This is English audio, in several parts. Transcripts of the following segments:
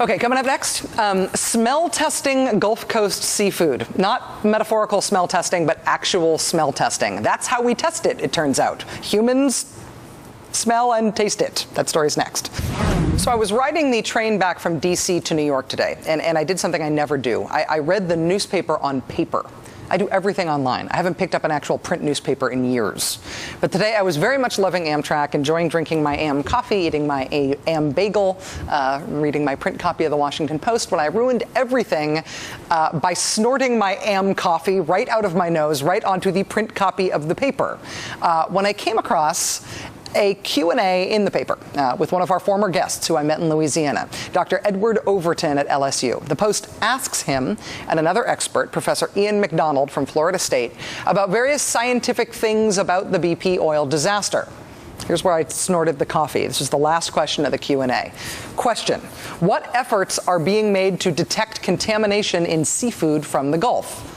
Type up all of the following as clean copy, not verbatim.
Okay, coming up next, smell testing Gulf Coast seafood. Not metaphorical smell testing, but actual smell testing. That's how we test it, it turns out. Humans smell and taste it. That story's next. So I was riding the train back from D.C. to New York today, and I did something I never do. I read the newspaper on paper. I do everything online. I haven't picked up an actual print newspaper in years. But today I was very much loving Amtrak, enjoying drinking my AM coffee, eating my AM bagel, reading my print copy of the Washington Post, when I ruined everything by snorting my AM coffee right out of my nose, right onto the print copy of the paper. When I came across a Q&A in the paper with one of our former guests who I met in Louisiana, Dr. Edward Overton at LSU. The Post asks him and another expert, Professor Ian McDonald from Florida State, about various scientific things about the BP oil disaster. Here's where I snorted the coffee. This is the last question of the Q&A. Question: what efforts are being made to detect contamination in seafood from the Gulf?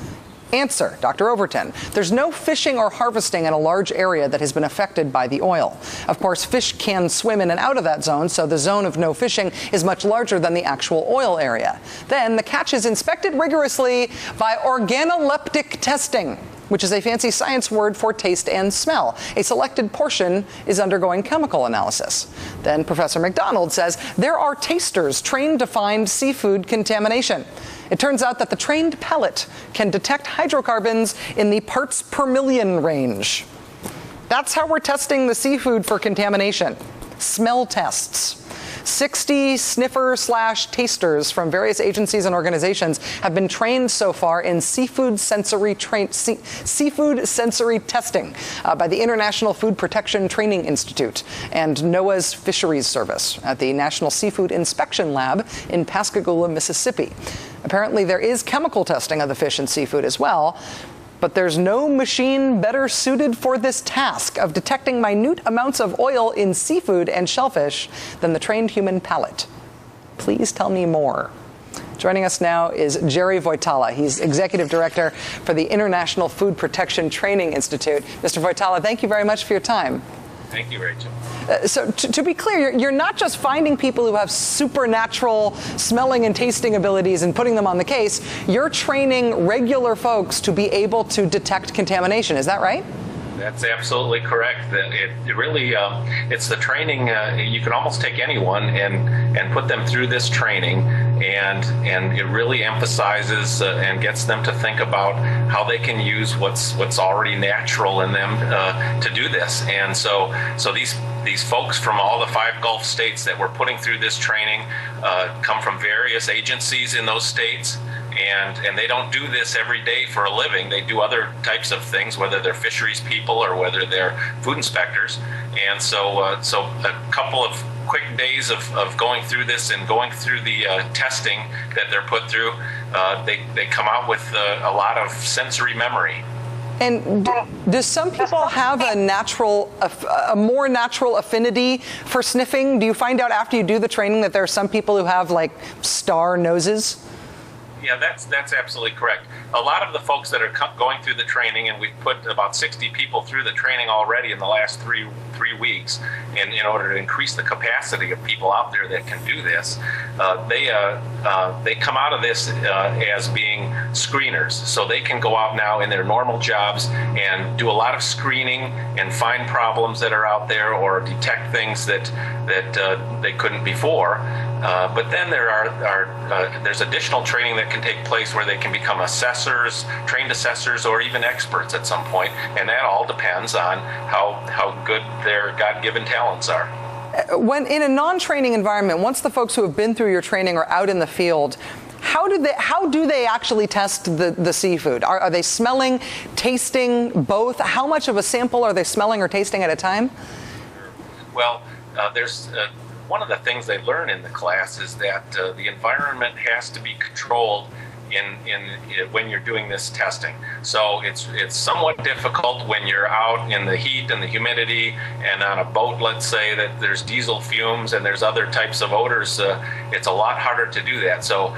Answer, Dr. Overton: there's no fishing or harvesting in a large area that has been affected by the oil. Of course, fish can swim in and out of that zone, so the zone of no fishing is much larger than the actual oil area. Then the catch is inspected rigorously by organoleptic testing, which is a fancy science word for taste and smell. A selected portion is undergoing chemical analysis. Then Professor McDonald says there are tasters trained to find seafood contamination. It turns out that the trained palate can detect hydrocarbons in the parts per million range. That's how we're testing the seafood for contamination. Smell tests. 60 sniffer/tasters from various agencies and organizations have been trained so far in seafood sensory testing by the International Food Protection Training Institute and NOAA's Fisheries Service at the National Seafood Inspection Lab in Pascagoula, Mississippi. Apparently, there is chemical testing of the fish and seafood as well, but there's no machine better suited for this task of detecting minute amounts of oil in seafood and shellfish than the trained human palate. Please tell me more. Joining us now is Jerry Voitala. He's Executive Director for the International Food Protection Training Institute. Mr. Voitala, thank you very much for your time. Thank you, Rachel. So to be clear, you're not just finding people who have supernatural smelling and tasting abilities and putting them on the case. You're training regular folks to be able to detect contamination. Is that right? That's absolutely correct. It really, it's the training. You can almost take anyone and put them through this training, and it really emphasizes and gets them to think about how they can use what's already natural in them to do this. And so these folks from all the 5 Gulf states that we're putting through this training come from various agencies in those states. And they don't do this every day for a living. They do other types of things, whether they're fisheries people or whether they're food inspectors. And so a couple of quick days of going through this and going through the testing that they're put through, they come out with a lot of sensory memory. And do some people have a more natural affinity for sniffing? Do you find out after you do the training that there are some people who have like star noses? Yeah, that's absolutely correct. A lot of the folks that are going through the training, and we've put about 60 people through the training already in the last three weeks, and in order to increase the capacity of people out there that can do this, they come out of this as being screeners. So they can go out now in their normal jobs and do a lot of screening and find problems that are out there or detect things that they couldn't before. But then there's additional training that can take place where they can become assessors, trained assessors, or even experts at some point, and that all depends on how good their God-given talents are. When in a non-training environment, once the folks who have been through your training are out in the field, how do they actually test the seafood? Are they smelling, tasting, both? How much of a sample are they smelling or tasting at a time? Well, there's one of the things they learn in the class is that the environment has to be controlled when you're doing this testing. So it's somewhat difficult when you're out in the heat and the humidity and on a boat, let's say, that there's diesel fumes and there's other types of odors. It's a lot harder to do that. So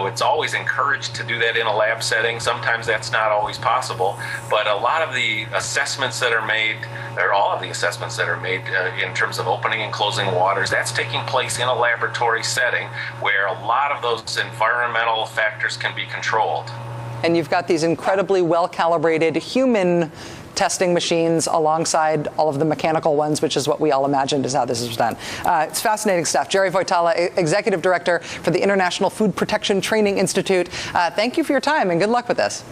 it's always encouraged to do that in a lab setting. Sometimes that's not always possible, but a lot of the assessments that are made, or all of the assessments that are made in terms of opening and closing waters, that's taking place in a laboratory setting where a lot of those environmental factors can be controlled. And you've got these incredibly well-calibrated human testing machines alongside all of the mechanical ones, which is what we all imagined is how this is done. It's fascinating stuff. Jerry Voitala, Executive Director for the International Food Protection Training Institute. Thank you for your time and good luck with this.